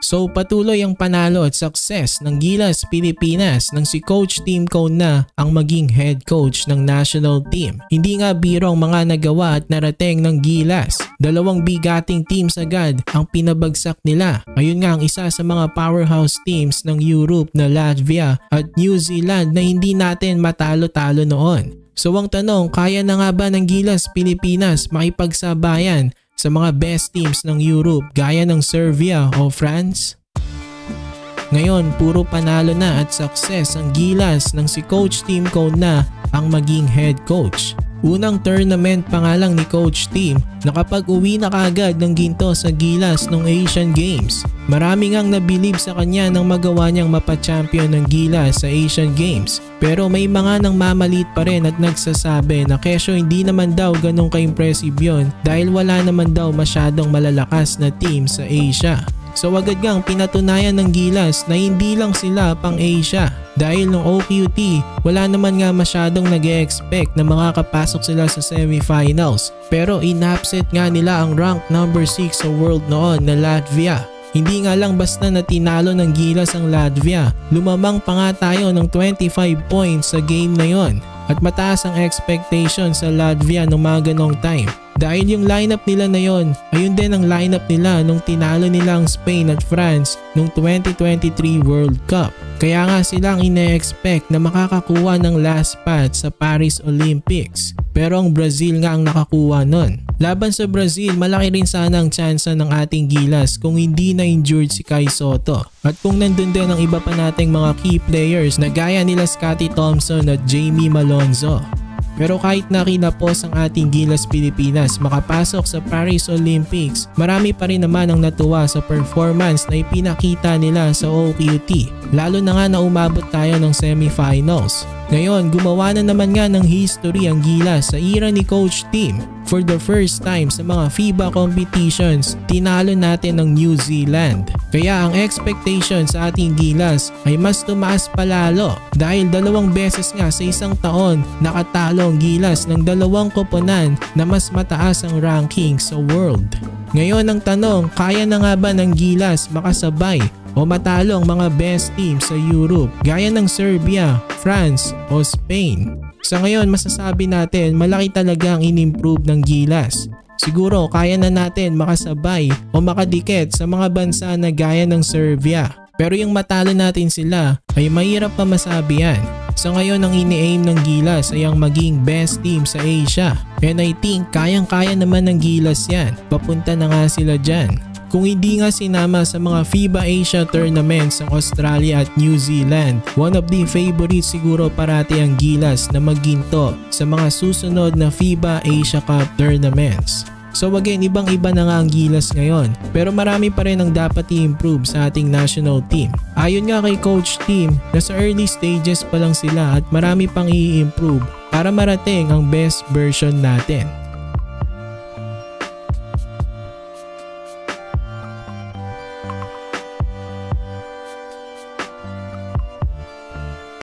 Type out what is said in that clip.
So patuloy ang panalo at success ng Gilas Pilipinas nang si Coach Tim Cone na ang maging head coach ng national team. Hindi nga biro ang mga nagawa at narating ng Gilas. 2 bigating teams agad ang pinabagsak nila. Ayun nga ang isa sa mga powerhouse teams ng Europe na Latvia at New Zealand na hindi natin matalo-talo noon. So ang tanong, kaya na nga ba ng Gilas Pilipinas makipagsabayan sa mga best teams ng Europe gaya ng Serbia o France? Ngayon, puro panalo na at success ang Gilas nang si Coach Tim Cone na ang maging head coach. Unang tournament pa nga lang ni Coach Tim, nakapag-uwi na kaagad ng ginto sa Gilas nung Asian Games. Marami ngang nabilib sa kanya nang magawa niyang mapa-champion ng Gilas sa Asian Games. Pero may mga nang mamalit pa rin at nagsasabi na kesyo hindi naman daw ganun ka-impressive yun dahil wala naman daw masyadong malalakas na team sa Asia. So agad ngang pinatunayan ng Gilas na hindi lang sila pang Asia. Dahil nung OQT, wala naman nga masyadong nag-e-expect na makakapasok sila sa semifinals. Pero in-upset nga nila ang ranked number 6 sa world noon na Latvia. Hindi nga lang basta na tinalo ng Gilas ang Latvia, lumamang pa nga tayo ng 25 points sa game na yon. At mataas ang expectation sa Latvia nung mga ganong time. Dahil yung lineup nila na yon, ayun din ang lineup nila nung tinalo nila ang Spain at France nung 2023 World Cup. Kaya nga silang ine-expect na makakakuha ng last spot sa Paris Olympics. Pero ang Brazil nga ang nakakuha nun. Laban sa Brazil, malaki rin sana ang tsansa ng ating Gilas kung hindi na injured si Kai Sotto. At kung nandun din ang iba pa nating mga key players na gaya nila Scotty Thompson at Jamie Malonzo. Pero kahit na kinapos ang ating Gilas Pilipinas makapasok sa Paris Olympics, marami pa rin naman ang natuwa sa performance na ipinakita nila sa OQT. Lalo na nga na umabot tayo ng semifinals. Ngayon, gumawa na naman nga ng history ang Gilas sa era ni Coach Tim. For the first time sa mga FIBA competitions, tinalo natin ng New Zealand. Kaya ang expectation sa ating Gilas ay mas tumaas palalo dahil 2 beses nga sa isang taon nakatalo ang Gilas ng 2 koponan na mas mataas ang ranking sa world. Ngayon ang tanong, kaya na nga ba ng Gilas makasabay o matalo ang mga best teams sa Europe gaya ng Serbia, France o Spain? Sa ngayon masasabi natin malaki talaga ang in-improve ng Gilas. Siguro kaya na natin makasabay o makadikit sa mga bansa na gaya ng Serbia. Pero yung matalo natin sila ay mahirap pa masabi yan. Sa ngayon ang ini-aim ng Gilas ay ang maging best team sa Asia. And I think kayang-kaya naman ng Gilas yan. Papunta na nga sila dyan. Kung hindi nga sinama sa mga FIBA Asia tournaments ng Australia at New Zealand, one of the favorites siguro parati ang Gilas na magginto sa mga susunod na FIBA Asia Cup tournaments. So again, ibang-iba na nga ang Gilas ngayon, pero marami pa rin ang dapat i-improve sa ating national team. Ayon nga kay Coach Tim, nasa early stages pa lang sila at marami pang i-improve para marating ang best version natin.